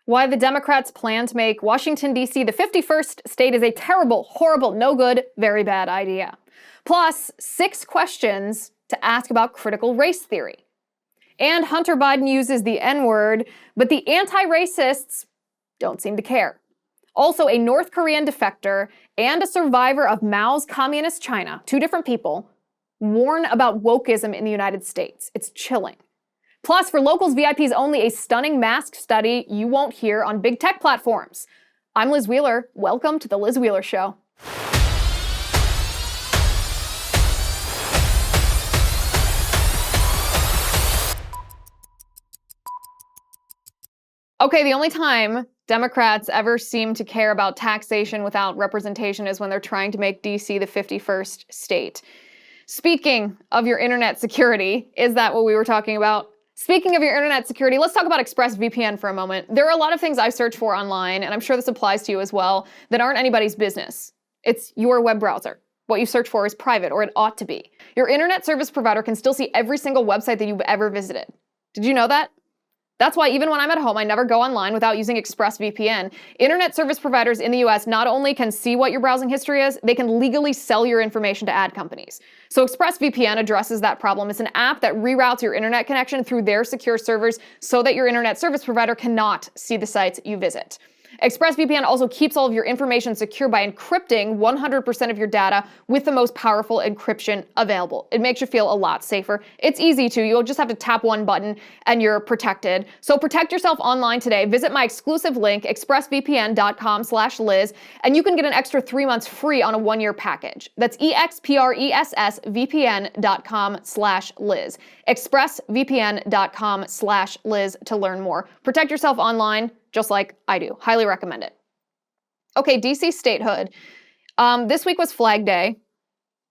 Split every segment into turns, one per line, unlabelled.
Why the Democrats plan to make Washington, D.C. the 51st state is a terrible, horrible, no good, very bad idea. Plus, 6 questions to ask about critical race theory. And Hunter Biden uses the N-word, but the anti-racists don't seem to care. Also, a North Korean defector and a survivor of Mao's communist China, 2 different people, warn about wokeism in the United States. It's chilling. Plus, for locals VIPs only, a stunning mask study you won't hear on big tech platforms. I'm Liz Wheeler. Welcome to The Liz Wheeler Show. Okay, the only time Democrats ever seem to care about taxation without representation is when they're trying to make DC the 51st state. Speaking of your internet security, is that what we were talking about? Speaking of your internet security, let's talk about ExpressVPN for a moment. There are a lot of things I search for online, and I'm sure this applies to you as well, that aren't anybody's business. It's your web browser. What you search for is private, or it ought to be. Your internet service provider can still see every single website that you've ever visited. Did you know that? That's why even when I'm at home, I never go online without using ExpressVPN. Internet service providers in the US not only can see what your browsing history is, they can legally sell your information to ad companies. So ExpressVPN addresses that problem. It's an app that reroutes your internet connection through their secure servers so that your internet service provider cannot see the sites you visit. ExpressVPN also keeps all of your information secure by encrypting 100% of your data with the most powerful encryption available. It makes you feel a lot safer. It's easy to. You'll just have to tap one button and you're protected. So protect yourself online today. Visit my exclusive link, expressvpn.com/Liz, and you can get an extra 3 months free on a 1-year package. That's expressvpn.com/Liz. expressvpn.com/Liz to learn more. Protect yourself online, just like I do. Highly recommend it. Okay, DC statehood. This week was Flag Day,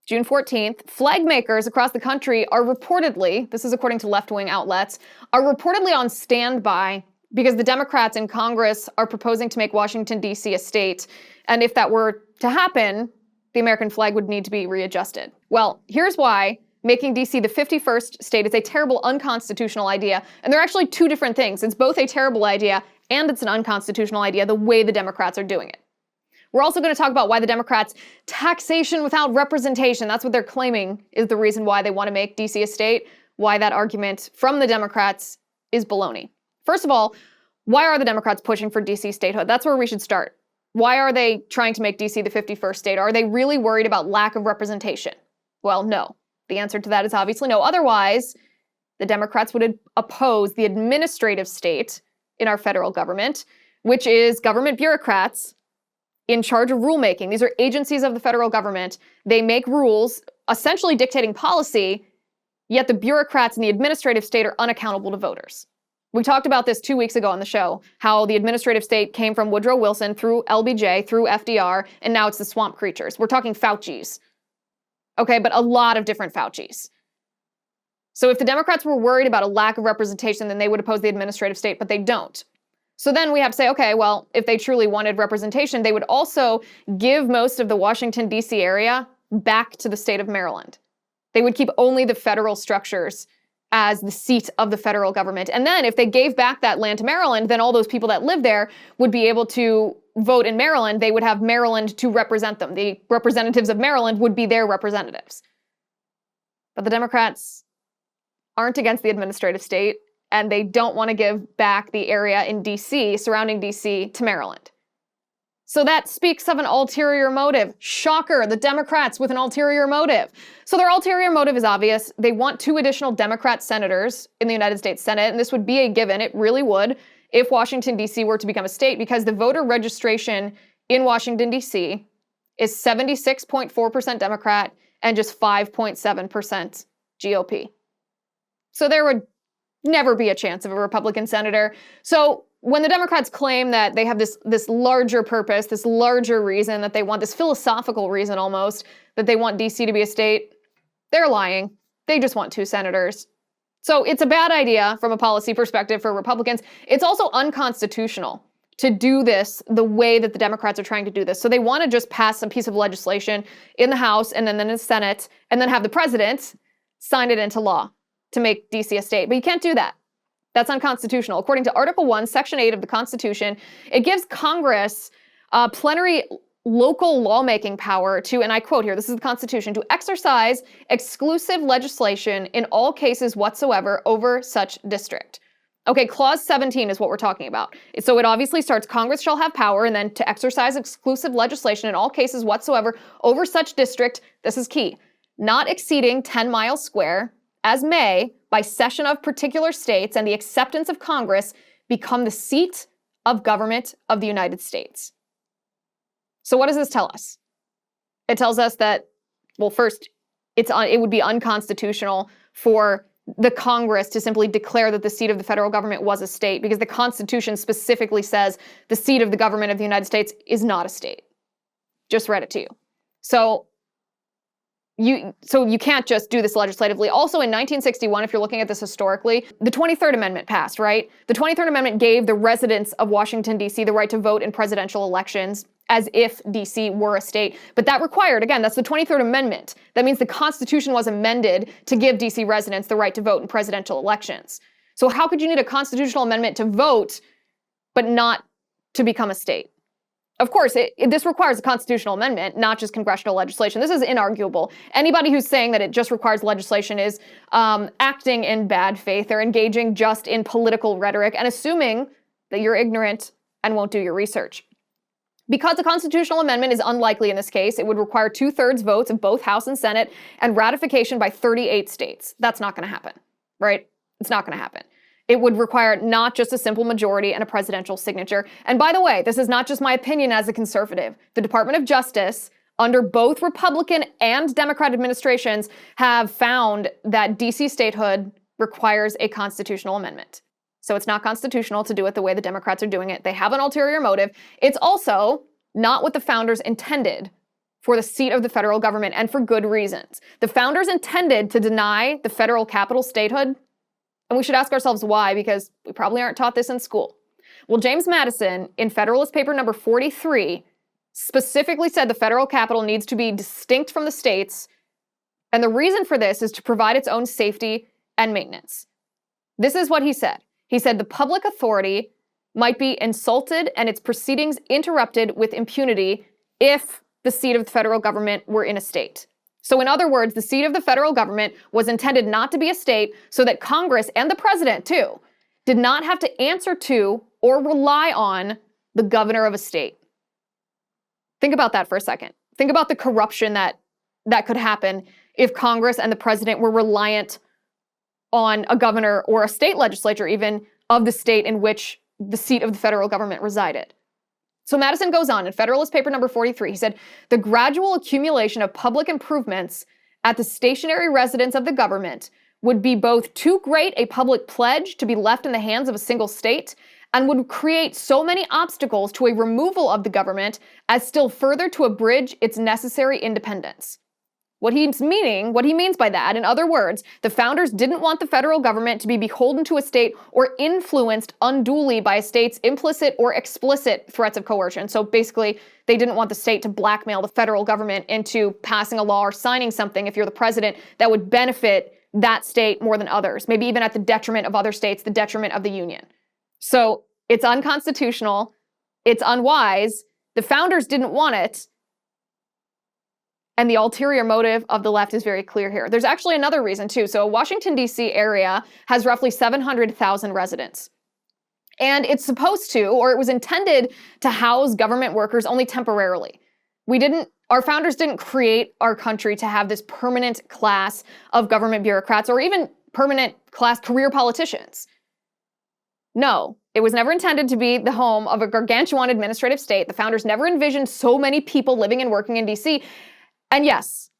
June 14th. Flag makers across the country are reportedly, this is according to left-wing outlets, are reportedly on standby because the Democrats in Congress are proposing to make Washington, D.C. a state. And if that were to happen, the American flag would need to be readjusted. Well, here's why making D.C. the 51st state is a terrible, unconstitutional idea. And they're actually 2 different things. It's both a terrible idea and it's an unconstitutional idea, the way the Democrats are doing it. We're also going to talk about why the Democrats' taxation without representation, that's what they're claiming is the reason why they want to make D.C. a state, why that argument from the Democrats is baloney. First of all, why are the Democrats pushing for D.C. statehood? That's where we should start. Why are they trying to make D.C. the 51st state? Are they really worried about lack of representation? Well, no. The answer to that is obviously no. Otherwise, the Democrats would oppose the administrative state in our federal government, which is government bureaucrats in charge of rulemaking. These are agencies of the federal government. They make rules, essentially dictating policy, yet the bureaucrats in the administrative state are unaccountable to voters. We talked about this 2 weeks ago on the show, how the administrative state came from Woodrow Wilson through LBJ, through FDR, and now it's the swamp creatures. We're talking Fauci's. Okay, but a lot of different Fauci's. So if the Democrats were worried about a lack of representation, then they would oppose the administrative state, but they don't. So then we have to say, okay, well, if they truly wanted representation, they would also give most of the Washington, D.C. area back to the state of Maryland. They would keep only the federal structures as the seat of the federal government. And then if they gave back that land to Maryland, then all those people that live there would be able to vote in Maryland. They would have Maryland to represent them. The representatives of Maryland would be their representatives. But the Democrats aren't against the administrative state, and they don't want to give back the area in D.C., surrounding D.C., to Maryland. So that speaks of an ulterior motive. Shocker, the Democrats with an ulterior motive. So their ulterior motive is obvious. They want 2 additional Democrat senators in the United States Senate, and this would be a given. It really would if Washington, D.C. were to become a state, because the voter registration in Washington, D.C. is 76.4% Democrat and just 5.7% GOP. So there would never be a chance of a Republican senator. So when the Democrats claim that they have this larger purpose, this larger reason that they want, this philosophical reason almost, that they want DC to be a state, they're lying. They just want 2 senators. So it's a bad idea from a policy perspective for Republicans. It's also unconstitutional to do this the way that the Democrats are trying to do this. So they want to just pass a piece of legislation in the House and then in the Senate, and then have the president sign it into law to make DC a state. But you can't do that. That's unconstitutional. According to Article 1, Section 8 of the Constitution, it gives Congress plenary local lawmaking power to, and I quote here, this is the Constitution, to exercise exclusive legislation in all cases whatsoever over such district. Okay, Clause 17 is what we're talking about. So it obviously starts, Congress shall have power, and then to exercise exclusive legislation in all cases whatsoever over such district, this is key, not exceeding 10 miles square, as may, by session of particular states and the acceptance of Congress, become the seat of government of the United States. So what does this tell us? It tells us that, well, first, it would be unconstitutional for the Congress to simply declare that the seat of the federal government was a state, because the Constitution specifically says the seat of the government of the United States is not a state. Just read it to you. So you can't just do this legislatively. Also in 1961, if you're looking at this historically, the 23rd Amendment passed, right? The 23rd Amendment gave the residents of Washington, D.C. the right to vote in presidential elections as if D.C. were a state. But that required, again, that's the 23rd Amendment. That means the Constitution was amended to give D.C. residents the right to vote in presidential elections. So how could you need a constitutional amendment to vote, but not to become a state? Of course, this requires a constitutional amendment, not just congressional legislation. This is inarguable. Anybody who's saying that it just requires legislation is acting in bad faith. They're engaging just in political rhetoric and assuming that you're ignorant and won't do your research. Because a constitutional amendment is unlikely in this case, it would require 2/3 votes of both House and Senate and ratification by 38 states. That's not going to happen, right? It's not going to happen. It would require not just a simple majority and a presidential signature. And by the way, this is not just my opinion as a conservative. The Department of Justice, under both Republican and Democrat administrations, have found that DC statehood requires a constitutional amendment. So it's not constitutional to do it the way the Democrats are doing it. They have an ulterior motive. It's also not what the founders intended for the seat of the federal government, and for good reasons. The founders intended to deny the federal capital statehood. And we should ask ourselves why, because we probably aren't taught this in school. Well, James Madison, in Federalist Paper number 43, specifically said the federal capital needs to be distinct from the states, and the reason for this is to provide its own safety and maintenance. This is what he said. He said the public authority might be insulted and its proceedings interrupted with impunity if the seat of the federal government were in a state. So in other words, the seat of the federal government was intended not to be a state so that Congress and the president, too, did not have to answer to or rely on the governor of a state. Think about that for a second. Think about the corruption that could happen if Congress and the president were reliant on a governor or a state legislature even of the state in which the seat of the federal government resided. So Madison goes on in Federalist Paper number 43. He said, the gradual accumulation of public improvements at the stationary residence of the government would be both too great a public pledge to be left in the hands of a single state and would create so many obstacles to a removal of the government as still further to abridge its necessary independence. What he means by that, in other words, the founders didn't want the federal government to be beholden to a state or influenced unduly by a state's implicit or explicit threats of coercion. So basically, they didn't want the state to blackmail the federal government into passing a law or signing something, if you're the president, that would benefit that state more than others, maybe even at the detriment of other states, the detriment of the union. So it's unconstitutional, it's unwise, the founders didn't want it, and the ulterior motive of the left is very clear here. There's actually another reason too. So Washington, D.C. area has roughly 700,000 residents. And it's supposed to, or it was intended to house government workers only temporarily. Our founders didn't create our country to have this permanent class of government bureaucrats or even permanent class career politicians. No, it was never intended to be the home of a gargantuan administrative state. The founders never envisioned so many people living and working in D.C., and yes,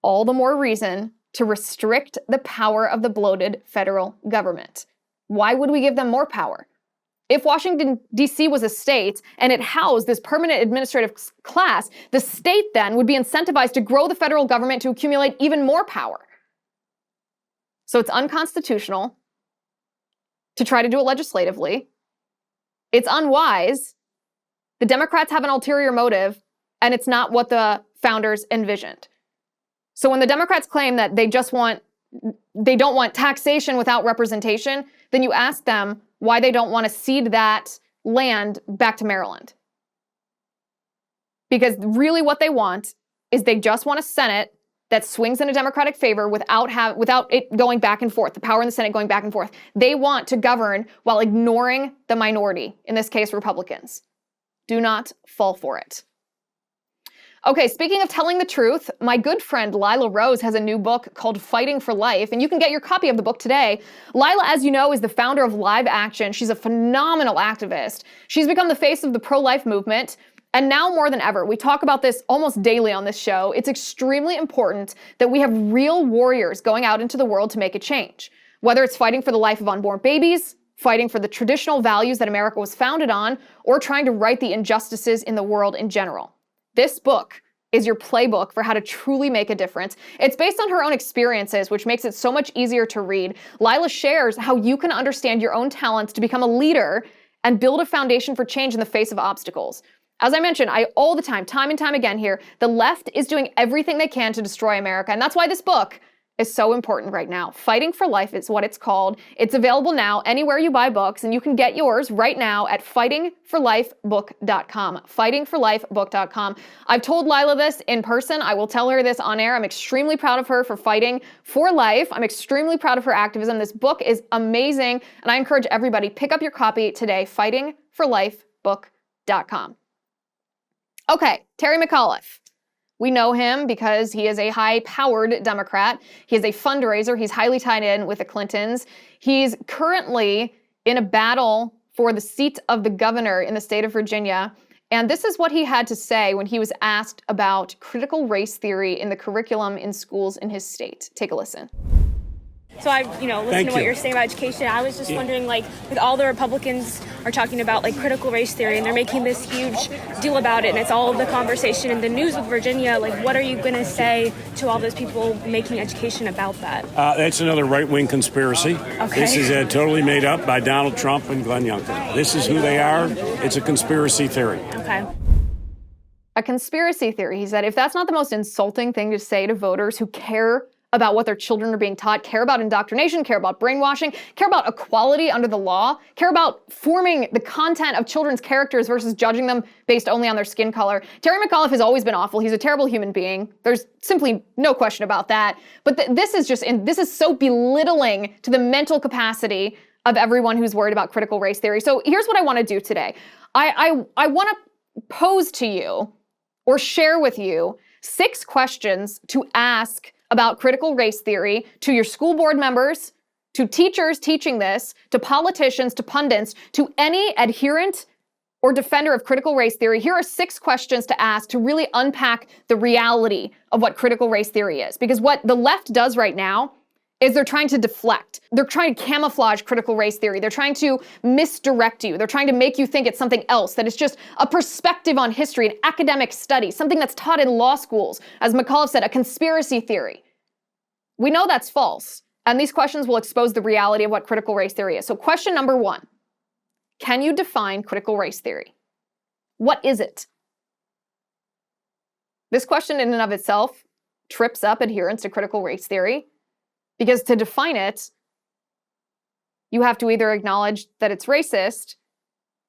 all the more reason to restrict the power of the bloated federal government. Why would we give them more power? If Washington, D.C. was a state and it housed this permanent administrative class, the state then would be incentivized to grow the federal government to accumulate even more power. So it's unconstitutional to try to do it legislatively. It's unwise. The Democrats have an ulterior motive, and it's not what the founders envisioned. So when the Democrats claim that they just want they don't want taxation without representation, then you ask them why they don't want to cede that land back to Maryland. Because really what they want is they just want a Senate that swings in a Democratic favor without it going back and forth, the power in the Senate going back and forth. They want to govern while ignoring the minority, in this case, Republicans. Do not fall for it. Okay, speaking of telling the truth, my good friend Lila Rose has a new book called Fighting for Life, and you can get your copy of the book today. Lila, as you know, is the founder of Live Action. She's a phenomenal activist. She's become the face of the pro-life movement. And now more than ever, we talk about this almost daily on this show, it's extremely important that we have real warriors going out into the world to make a change. Whether it's fighting for the life of unborn babies, fighting for the traditional values that America was founded on, or trying to right the injustices in the world in general. This book is your playbook for how to truly make a difference. It's based on her own experiences, which makes it so much easier to read. Lila shares how you can understand your own talents to become a leader and build a foundation for change in the face of obstacles. As I mentioned, all the time and time again here, the left is doing everything they can to destroy America, and that's why this book is so important right now. Fighting for Life is what it's called. It's available now anywhere you buy books, and you can get yours right now at fightingforlifebook.com. Fightingforlifebook.com. I've told Lila this in person. I will tell her this on air. I'm extremely proud of her for fighting for life. I'm extremely proud of her activism. This book is amazing, and I encourage everybody, pick up your copy today, fightingforlifebook.com. Okay, Terry McAuliffe. We know him because he is a high-powered Democrat. He is a fundraiser. He's highly tied in with the Clintons. He's currently in a battle for the seat of the governor in the state of Virginia. And this is what he had to say when he was asked about critical race theory in the curriculum in schools in his state. Take a listen.
So I, listened to what you're saying about education. I was just wondering, like all the Republicans are talking about critical race theory, and they're making this huge deal about it, and it's all the conversation in the news with Virginia. What are you going to say to all those people making education about that?
That's another right-wing conspiracy.
Okay.
This is totally made up by Donald Trump and Glenn Youngkin. This is who they are. It's a conspiracy theory.
Okay.
A conspiracy theory, he said. If that's not the most insulting thing to say to voters who care about what their children are being taught, care about indoctrination, care about brainwashing, care about equality under the law, care about forming the content of children's characters versus judging them based only on their skin color. Terry McAuliffe has always been awful. He's a terrible human being. There's simply no question about that. But this is so belittling to the mental capacity of everyone who's worried about critical race theory. So here's what I want to do today. I want to pose to you or share with you 6 questions to ask about critical race theory to your school board members, to teachers teaching this, to politicians, to pundits, to any adherent or defender of critical race theory. Here are 6 questions to ask to really unpack the reality of what critical race theory is. Because what the left does right now is they're trying to deflect. They're trying to camouflage critical race theory. They're trying to misdirect you. They're trying to make you think it's something else, that it's just a perspective on history, an academic study, something that's taught in law schools. As McConnell said, a conspiracy theory. We know that's false, and these questions will expose the reality of what critical race theory is. So question number 1, can you define critical race theory? What is it? This question in and of itself trips up adherents to critical race theory, because to define it, you have to either acknowledge that it's racist,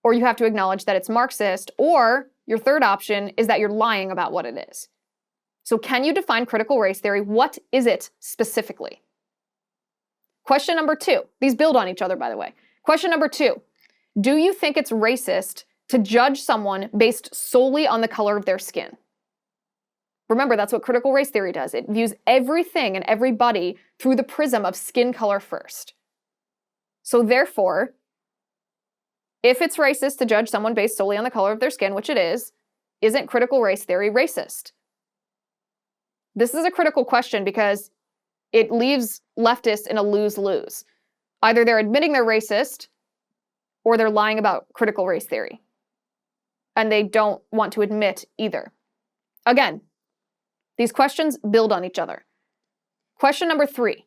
or you have to acknowledge that it's Marxist, or your third option is that you're lying about what it is. So can you define critical race theory? What is it specifically? Question number 2. These build on each other, by the way. Question number 2. Do you think it's racist to judge someone based solely on the color of their skin? Remember, that's what critical race theory does. It views everything and everybody through the prism of skin color first. So therefore, if it's racist to judge someone based solely on the color of their skin, which it is, isn't critical race theory racist? This is a critical question because it leaves leftists in a lose-lose. Either they're admitting they're racist or they're lying about critical race theory. And they don't want to admit either. Again, these questions build on each other. Question number 3.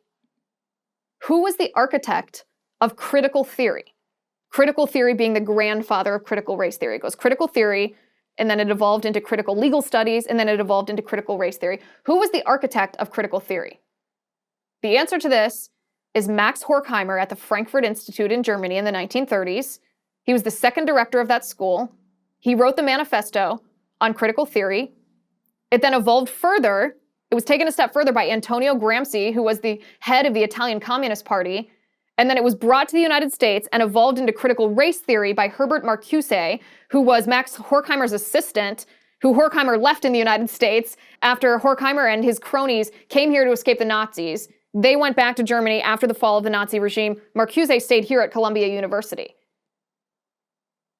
Who was the architect of critical theory? Critical theory being the grandfather of critical race theory. It goes critical theory, and then it evolved into critical legal studies, and then it evolved into critical race theory. Who was the architect of critical theory? The answer to this is Max Horkheimer at the Frankfurt Institute in Germany in the 1930s. He was the second director of that school. He wrote the manifesto on critical theory. It then evolved further. It was taken a step further by Antonio Gramsci, who was the head of the Italian Communist Party. And then it was brought to the United States and evolved into critical race theory by Herbert Marcuse, who was Max Horkheimer's assistant, who Horkheimer left in the United States after Horkheimer and his cronies came here to escape the Nazis. They went back to Germany after the fall of the Nazi regime. Marcuse stayed here at Columbia University.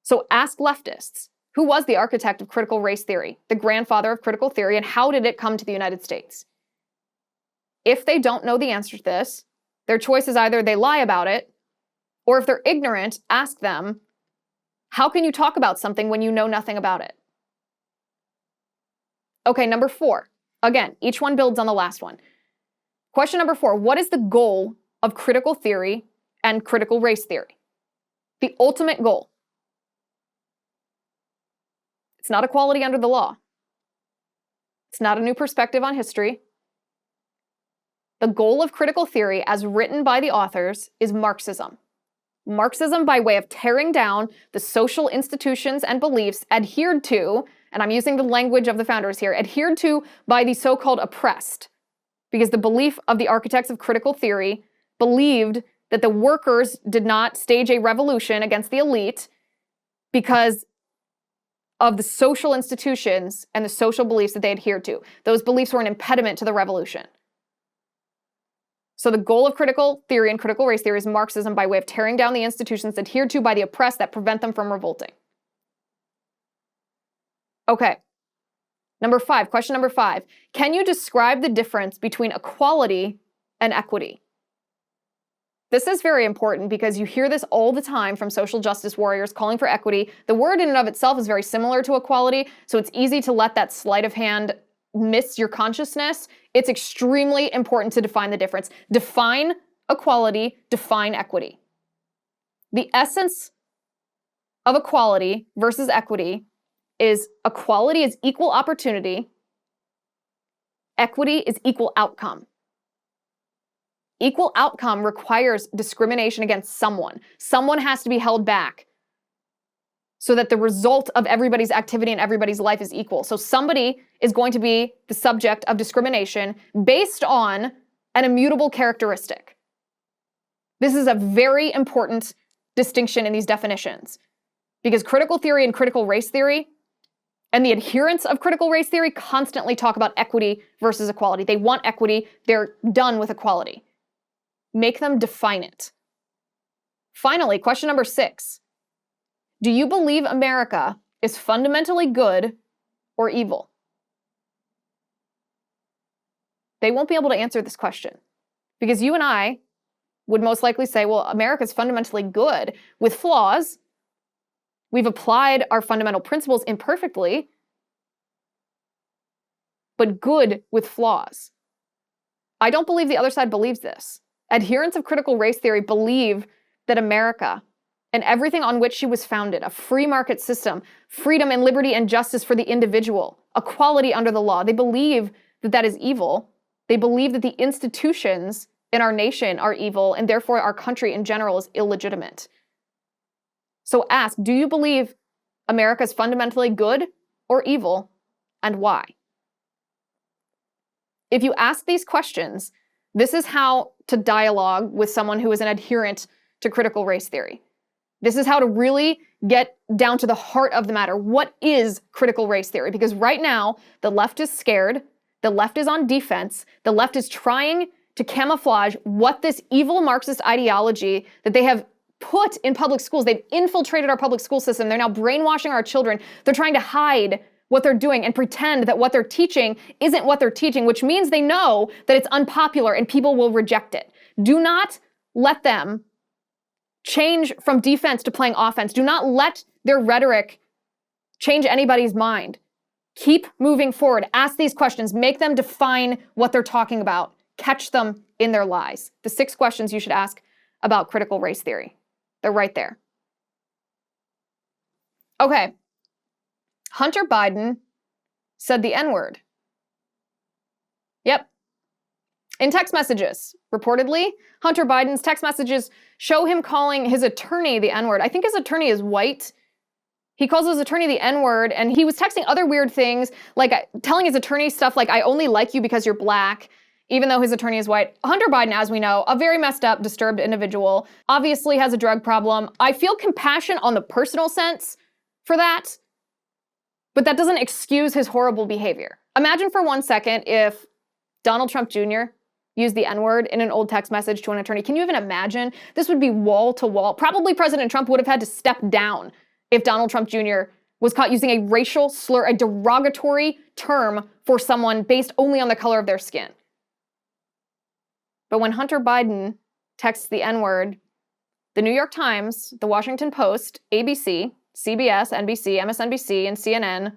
So ask leftists, who was the architect of critical race theory, the grandfather of critical theory, and how did it come to the United States? If they don't know the answer to this, their choice is either they lie about it, or if they're ignorant, ask them, how can you talk about something when you know nothing about it? Okay, number 4. Again, each one builds on the last one. Question number 4, what is the goal of critical theory and critical race theory? The ultimate goal. It's not equality under the law. It's not a new perspective on history. The goal of critical theory, as written by the authors, is Marxism. Marxism by way of tearing down the social institutions and beliefs adhered to, and I'm using the language of the founders here, adhered to by the so-called oppressed. Because the belief of the architects of critical theory believed that the workers did not stage a revolution against the elite because of the social institutions and the social beliefs that they adhered to. Those beliefs were an impediment to the revolution. So the goal of critical theory and critical race theory is Marxism by way of tearing down the institutions adhered to by the oppressed that prevent them from revolting. Okay. Number 5, question number 5. Can you describe the difference between equality and equity? This is very important because you hear this all the time from social justice warriors calling for equity. The word in and of itself is very similar to equality, so it's easy to let that sleight of hand miss your consciousness. It's extremely important to define the difference. Define equality, define equity. The essence of equality versus equity is equality is equal opportunity, equity is equal outcome. Equal outcome requires discrimination against someone. Someone has to be held back so that the result of everybody's activity in everybody's life is equal. So somebody is going to be the subject of discrimination based on an immutable characteristic. This is a very important distinction in these definitions because critical theory and critical race theory and the adherents of critical race theory constantly talk about equity versus equality. They want equity. They're done with equality. Make them define it. Finally, question number 6. Do you believe America is fundamentally good or evil? They won't be able to answer this question because you and I would most likely say, well, America is fundamentally good with flaws. We've applied our fundamental principles imperfectly, but good with flaws. I don't believe the other side believes this. Adherents of critical race theory believe that America and everything on which she was founded, a free market system, freedom and liberty and justice for the individual, equality under the law, they believe that that is evil. They believe that the institutions in our nation are evil and therefore our country in general is illegitimate. So ask, do you believe America is fundamentally good or evil, and why? If you ask these questions, this is how to dialogue with someone who is an adherent to critical race theory. This is how to really get down to the heart of the matter. What is critical race theory? Because right now, the left is scared, the left is on defense, the left is trying to camouflage what this evil Marxist ideology that they have put in public schools. They've infiltrated our public school system. They're now brainwashing our children. They're trying to hide what they're doing and pretend that what they're teaching isn't what they're teaching, which means they know that it's unpopular and people will reject it. Do not let them change from defense to playing offense. Do not let their rhetoric change anybody's mind. Keep moving forward. Ask these questions. Make them define what they're talking about. Catch them in their lies. The 6 questions you should ask about critical race theory. They're right there. Okay. Hunter Biden said the N-word. Yep. In text messages, reportedly, Hunter Biden's text messages show him calling his attorney the N-word. I think his attorney is white. He calls his attorney the N-word, and he was texting other weird things, like telling his attorney stuff like, I only like you because you're black, even though his attorney is white. Hunter Biden, as we know, a very messed up, disturbed individual, obviously has a drug problem. I feel compassion on the personal sense for that, but that doesn't excuse his horrible behavior. Imagine for 1 second if Donald Trump Jr. used the N-word in an old text message to an attorney. Can you even imagine? This would be wall to wall. Probably President Trump would have had to step down if Donald Trump Jr. was caught using a racial slur, a derogatory term for someone based only on the color of their skin. But when Hunter Biden texts the N-word, the New York Times, the Washington Post, ABC, CBS, NBC, MSNBC, and CNN,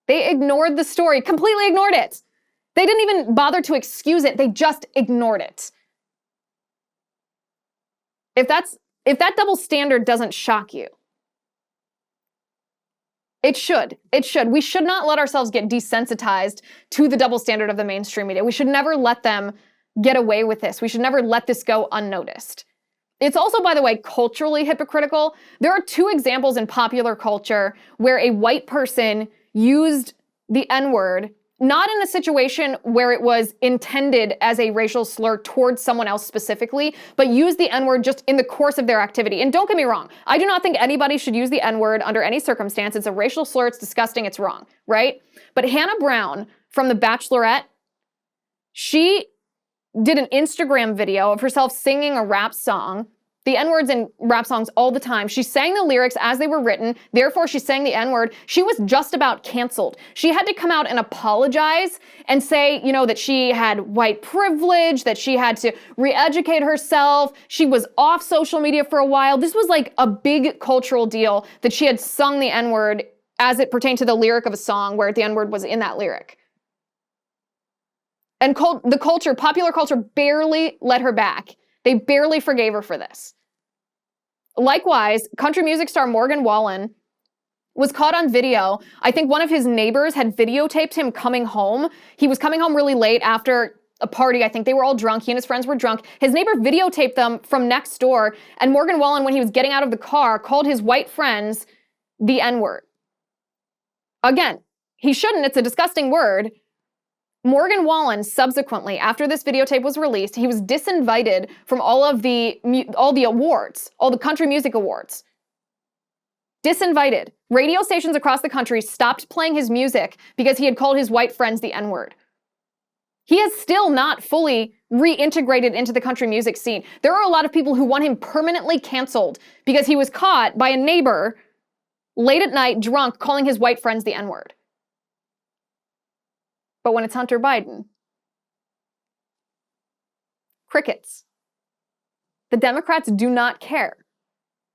they ignored the story, completely ignored it. They didn't even bother to excuse it. They just ignored it. If that double standard doesn't shock you, it should. It should. We should not let ourselves get desensitized to the double standard of the mainstream media. We should never let them get away with this. We should never let this go unnoticed. It's also, by the way, culturally hypocritical. There are 2 examples in popular culture where a white person used the N-word, not in a situation where it was intended as a racial slur towards someone else specifically, but used the N-word just in the course of their activity. And don't get me wrong, I do not think anybody should use the N-word under any circumstance. It's a racial slur, it's disgusting, it's wrong, right? But Hannah Brown from The Bachelorette, she did an Instagram video of herself singing a rap song. The N-words in rap songs all the time. She sang the lyrics as they were written, therefore she sang the N-word. She was just about canceled. She had to come out and apologize and say, that she had white privilege, that she had to re-educate herself. She was off social media for a while. This was like a big cultural deal that she had sung the N-word as it pertained to the lyric of a song where the N-word was in that lyric. And popular culture barely let her back. They barely forgave her for this. Likewise, country music star Morgan Wallen was caught on video. I think one of his neighbors had videotaped him coming home. He was coming home really late after a party. I think they were all drunk. He and his friends were drunk. His neighbor videotaped them from next door. And Morgan Wallen, when he was getting out of the car, called his white friends the N-word. Again, he shouldn't. It's a disgusting word. Morgan Wallen, subsequently, after this videotape was released, he was disinvited from all the awards, all the country music awards. Disinvited. Radio stations across the country stopped playing his music because he had called his white friends the N-word. He has still not fully reintegrated into the country music scene. There are a lot of people who want him permanently canceled because he was caught by a neighbor late at night, drunk, calling his white friends the N-word. But when it's Hunter Biden, crickets. The Democrats do not care.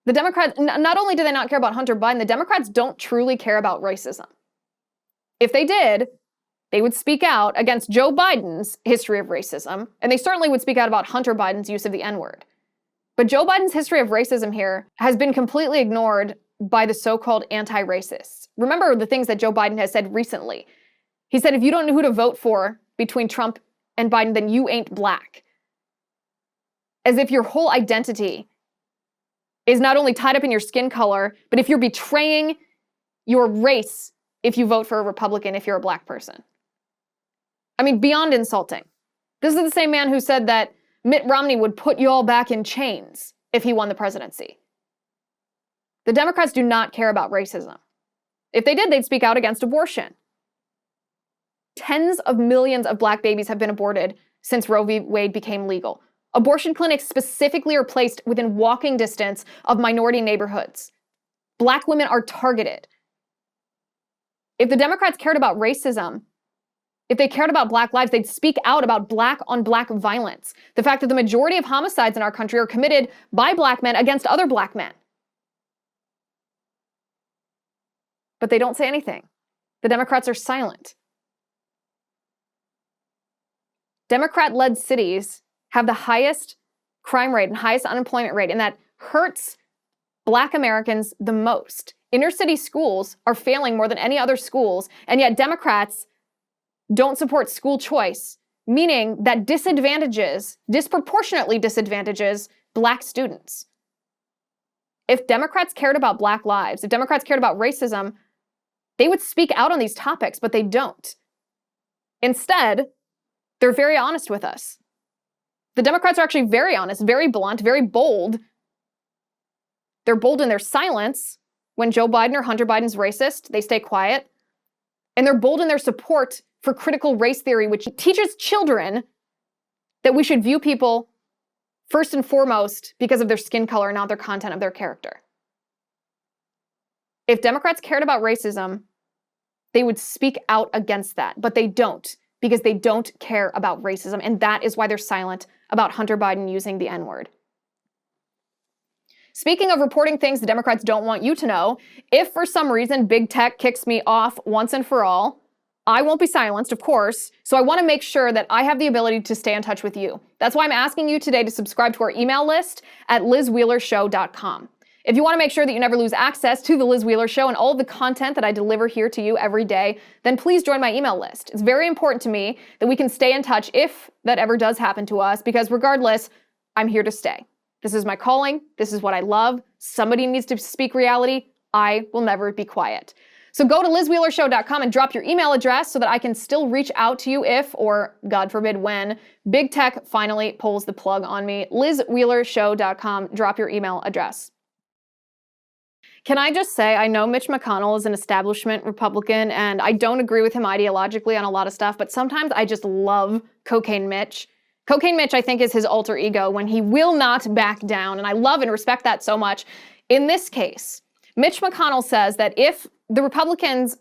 The Democrats, not only do they not care about Hunter Biden, the Democrats don't truly care about racism. If they did, they would speak out against Joe Biden's history of racism, and they certainly would speak out about Hunter Biden's use of the N-word. But Joe Biden's history of racism here has been completely ignored by the so-called anti-racists. Remember the things that Joe Biden has said recently. He said, if you don't know who to vote for between Trump and Biden, then you ain't black. As if your whole identity is not only tied up in your skin color, but if you're betraying your race if you vote for a Republican, if you're a black person. I mean, beyond insulting. This is the same man who said that Mitt Romney would put you all back in chains if he won the presidency. The Democrats do not care about racism. If they did, they'd speak out against abortion. Tens of millions of black babies have been aborted since Roe v. Wade became legal. Abortion clinics specifically are placed within walking distance of minority neighborhoods. Black women are targeted. If the Democrats cared about racism, if they cared about black lives, they'd speak out about black-on-black violence. The fact that the majority of homicides in our country are committed by black men against other black men. But they don't say anything. The Democrats are silent. Democrat-led cities have the highest crime rate and highest unemployment rate, and that hurts black Americans the most. Inner city schools are failing more than any other schools, and yet Democrats don't support school choice, meaning that disproportionately disadvantages Black students. If Democrats cared about Black lives, if Democrats cared about racism, they would speak out on these topics, but they don't. Instead, they're very honest with us. The Democrats are actually very honest, very blunt, very bold. They're bold in their silence. When Joe Biden or Hunter Biden's racist, they stay quiet. And they're bold in their support for critical race theory, which teaches children that we should view people first and foremost because of their skin color, not their content of their character. If Democrats cared about racism, they would speak out against that, but they don't, because they don't care about racism, and that is why they're silent about Hunter Biden using the N-word. Speaking of reporting things the Democrats don't want you to know, if for some reason big tech kicks me off once and for all, I won't be silenced, of course, so I want to make sure that I have the ability to stay in touch with you. That's why I'm asking you today to subscribe to our email list at lizwheelershow.com. If you want to make sure that you never lose access to The Liz Wheeler Show and all of the content that I deliver here to you every day, then please join my email list. It's very important to me that we can stay in touch if that ever does happen to us, because regardless, I'm here to stay. This is my calling. This is what I love. Somebody needs to speak reality. I will never be quiet. So go to lizwheelershow.com and drop your email address so that I can still reach out to you if, or God forbid when, big tech finally pulls the plug on me. lizwheelershow.com, drop your email address. Can I just say, I know Mitch McConnell is an establishment Republican, and I don't agree with him ideologically on a lot of stuff, but sometimes I just love Cocaine Mitch. Cocaine Mitch, I think, is his alter ego when he will not back down, and I love and respect that so much. In this case, Mitch McConnell says that if the Republicans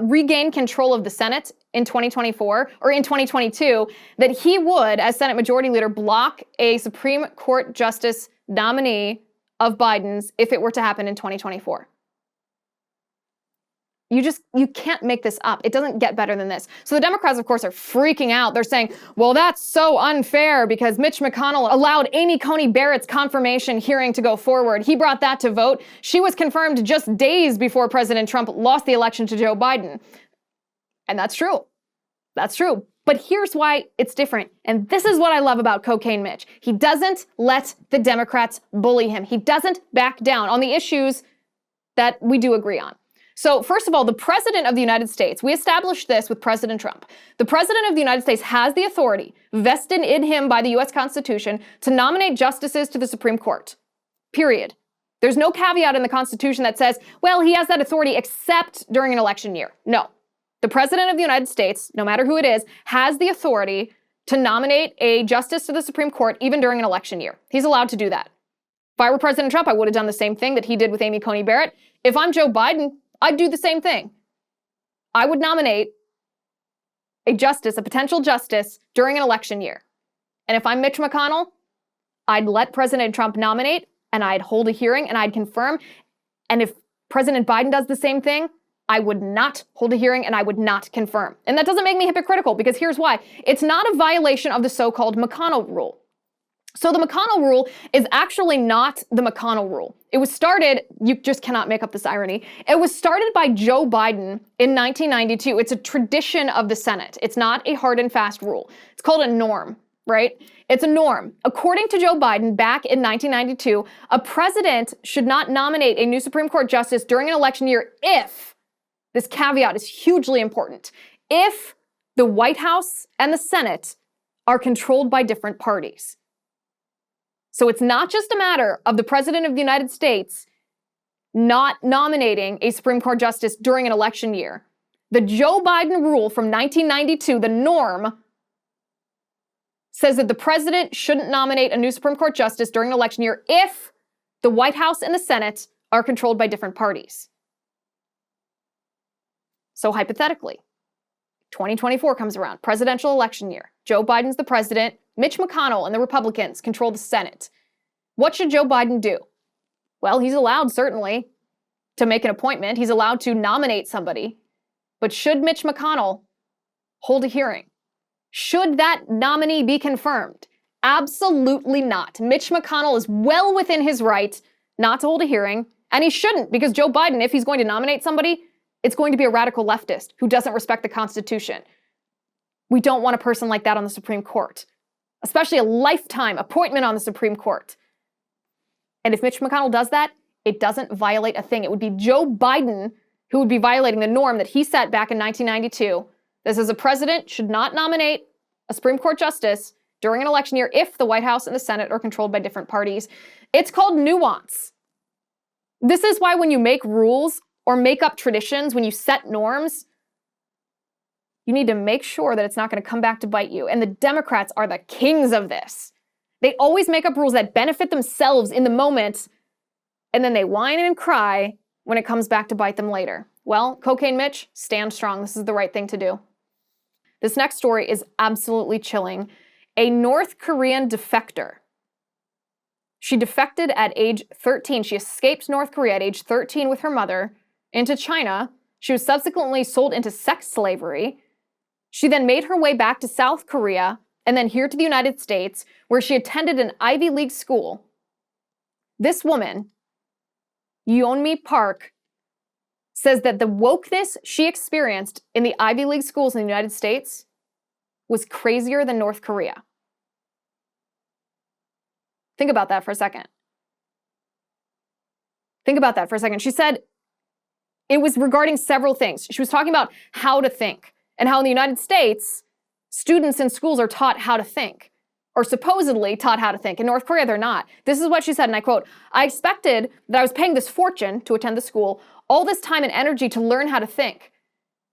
regain control of the Senate in 2024 or in 2022, that he would, as Senate Majority Leader, block a Supreme Court Justice nominee of Biden's if it were to happen in 2024. You can't make this up. It doesn't get better than this. So the Democrats, of course, are freaking out. They're saying, well, that's so unfair because Mitch McConnell allowed Amy Coney Barrett's confirmation hearing to go forward. He brought that to vote. She was confirmed just days before President Trump lost the election to Joe Biden. And that's true. That's true. But here's why it's different. And this is what I love about Cocaine Mitch. He doesn't let the Democrats bully him. He doesn't back down on the issues that we do agree on. So first of all, the President of the United States, we established this with President Trump. The President of the United States has the authority vested in him by the U.S. Constitution to nominate justices to the Supreme Court. Period. There's no caveat in the Constitution that says, well, he has that authority except during an election year. No. The President of the United States, no matter who it is, has the authority to nominate a justice to the Supreme Court even during an election year. He's allowed to do that. If I were President Trump, I would have done the same thing that he did with Amy Coney Barrett. If I'm Joe Biden, I'd do the same thing. I would nominate a justice, a potential justice, during an election year. And if I'm Mitch McConnell, I'd let President Trump nominate, and I'd hold a hearing, and I'd confirm. And if President Biden does the same thing, I would not hold a hearing, and I would not confirm. And that doesn't make me hypocritical, because here's why. It's not a violation of the so-called McConnell rule. So the McConnell rule is actually not the McConnell rule. It was started, you just cannot make up this irony, it was started by Joe Biden in 1992. It's a tradition of the Senate. It's not a hard and fast rule. It's called a norm, right? It's a norm. According to Joe Biden, back in 1992, a president should not nominate a new Supreme Court justice during an election year if, this caveat is hugely important, if the White House and the Senate are controlled by different parties. So it's not just a matter of the President of the United States not nominating a Supreme Court justice during an election year. The Joe Biden rule from 1992, the norm, says that the president shouldn't nominate a new Supreme Court justice during an election year if the White House and the Senate are controlled by different parties. So hypothetically, 2024 comes around, presidential election year. Joe Biden's the president. Mitch McConnell and the Republicans control the Senate. What should Joe Biden do? Well, he's allowed, certainly, to make an appointment. He's allowed to nominate somebody. But should Mitch McConnell hold a hearing? Should that nominee be confirmed? Absolutely not. Mitch McConnell is well within his right not to hold a hearing, and he shouldn't, because Joe Biden, if he's going to nominate somebody, it's going to be a radical leftist who doesn't respect the Constitution. We don't want a person like that on the Supreme Court, especially a lifetime appointment on the Supreme Court. And if Mitch McConnell does that, it doesn't violate a thing. It would be Joe Biden who would be violating the norm that he set back in 1992. This is a president should not nominate a Supreme Court justice during an election year if the White House and the Senate are controlled by different parties. It's called nuance. This is why when you make rules or make up traditions, when you set norms, you need to make sure that it's not going to come back to bite you. And the Democrats are the kings of this. They always make up rules that benefit themselves in the moment, and then they whine and cry when it comes back to bite them later. Well, Cocaine Mitch, stand strong. This is the right thing to do. This next story is absolutely chilling. A North Korean defector. She defected at age 13. She escaped North Korea at age 13 with her mother into China. She was subsequently sold into sex slavery. She then made her way back to South Korea and then here to the United States, where she attended an Ivy League school. This woman, Yeonmi Park, says that the wokeness she experienced in the Ivy League schools in the United States was crazier than North Korea. Think about that for a second. Think about that for a second. She said it was regarding several things. She was talking about how to think and how in the United States, students in schools are taught how to think, or supposedly taught how to think. In North Korea, they're not. This is what she said, and I quote, "I expected that I was paying this fortune to attend the school, all this time and energy to learn how to think.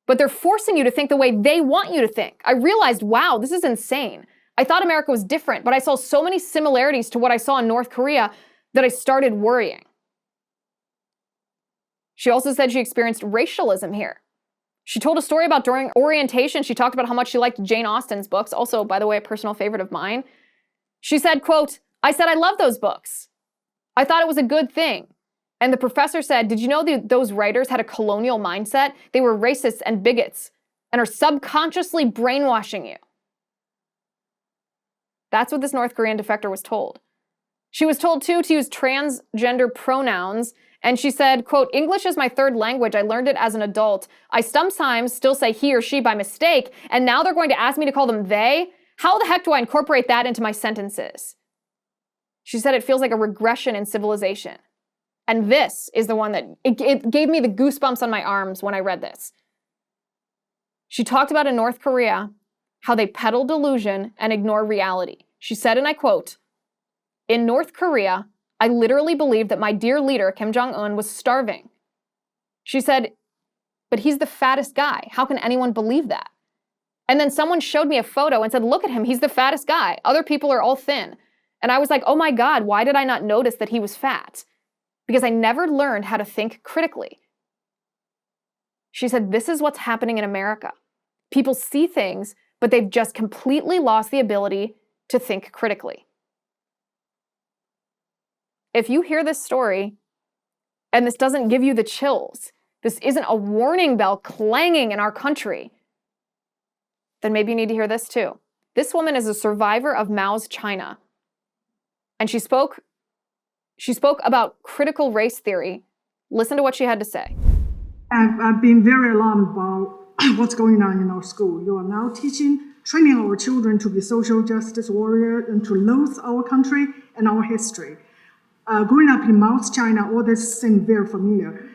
But they're forcing you to think the way they want you to think. I realized, wow, this is insane. I thought America was different, but I saw so many similarities to what I saw in North Korea that I started worrying." She also said she experienced racialism here. She told a story about during orientation, she talked about how much she liked Jane Austen's books, also, by the way, a personal favorite of mine. She said, quote, "I said I love those books. I thought it was a good thing." And the professor said, "Did you know those writers had a colonial mindset? They were racists and bigots and are subconsciously brainwashing you." That's what this North Korean defector was told. She was told, too, to use transgender pronouns. And she said, quote, "English is my third language. I learned it as an adult. I sometimes still say he or she by mistake, and now they're going to ask me to call them they? How the heck do I incorporate that into my sentences?" She said it feels like a regression in civilization. And this is the one that, it gave me the goosebumps on my arms when I read this. She talked about in North Korea how they peddle delusion and ignore reality. She said, and I quote, "In North Korea, I literally believed that my dear leader, Kim Jong-un, was starving." She said, "But he's the fattest guy. How can anyone believe that?" And then someone showed me a photo and said, "Look at him. He's the fattest guy. Other people are all thin." And I was like, oh my God, why did I not notice that he was fat? Because I never learned how to think critically. She said, this is what's happening in America. People see things, but they've just completely lost the ability to think critically. If you hear this story and this doesn't give you the chills, this isn't a warning bell clanging in our country, then maybe you need to hear this too. This woman is a survivor of Mao's China. And she spoke about critical race theory. Listen to what she had to say.
I've been very alarmed about what's going on in our school. You are now training our children to be social justice warriors and to loathe our country and our history. Growing up in Mao's China, all this seemed very familiar.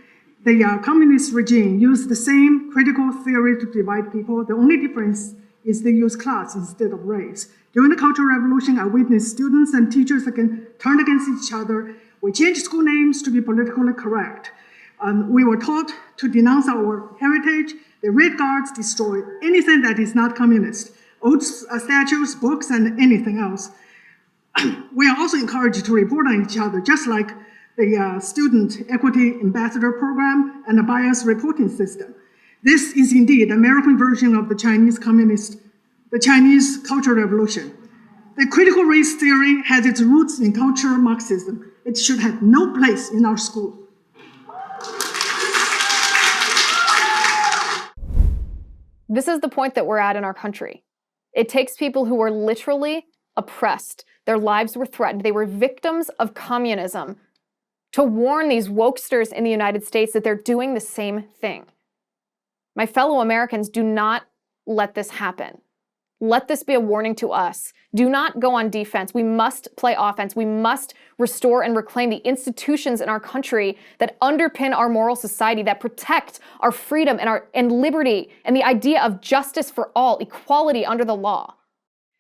The communist regime used the same critical theory to divide people. The only difference is they use class instead of race. During the Cultural Revolution, I witnessed students and teachers turned against each other. We changed school names to be politically correct. We were taught to denounce our heritage. The Red Guards destroyed anything that is not communist, old statues, books, and anything else. We are also encouraged to report on each other, just like the Student Equity Ambassador Program and the bias reporting system. This is indeed the American version of the Chinese Cultural Revolution. The critical race theory has its roots in cultural Marxism. It should have no place in our school.
This is the point that we're at in our country. It takes people who were literally oppressed. Their lives were threatened. They were victims of communism to warn these wokesters in the United States that they're doing the same thing. My fellow Americans, do not let this happen. Let this be a warning to us. Do not go on defense. We must play offense. We must restore and reclaim the institutions in our country that underpin our moral society, that protect our freedom and liberty and the idea of justice for all, equality under the law.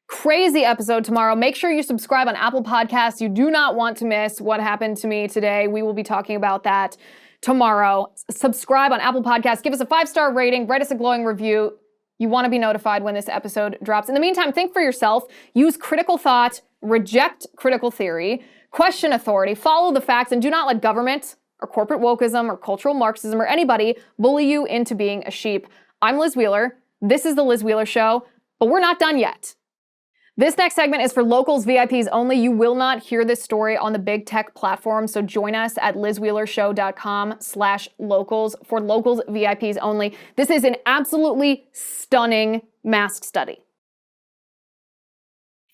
Crazy episode tomorrow. Make sure you subscribe on Apple Podcasts. You do not want to miss what happened to me today. We will be talking about that tomorrow. Subscribe on Apple Podcasts. Give us a 5-star rating. Write us a glowing review. You want to be notified when this episode drops. In the meantime, think for yourself. Use critical thought. Reject critical theory. Question authority. Follow the facts. And do not let government or corporate wokeism or cultural Marxism or anybody bully you into being a sheep. I'm Liz Wheeler. This is The Liz Wheeler Show. But we're not done yet. This next segment is for Locals VIPs only. You will not hear this story on the big tech platform, so join us at lizwheelershow.com/locals for Locals VIPs only. This is an absolutely stunning mask study.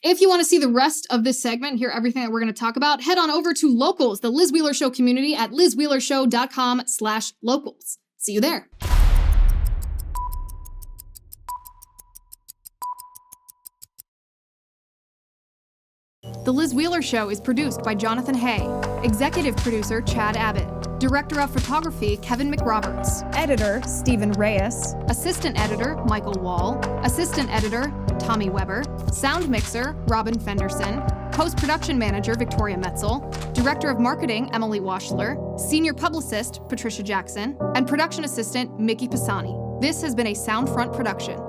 If you want to see the rest of this segment, hear everything that we're going to talk about, head on over to Locals, the Liz Wheeler Show community at lizwheelershow.com/locals. See you there. The Liz Wheeler Show is produced by Jonathan Hay, executive producer Chad Abbott, director of photography Kevin McRoberts, editor Stephen Reyes, assistant editor Michael Wall, assistant editor Tommy Weber, sound mixer Robin Fenderson, post-production manager Victoria Metzel, director of marketing Emily Washler, senior publicist Patricia Jackson, and production assistant Mickey Pisani. This has been a Soundfront production.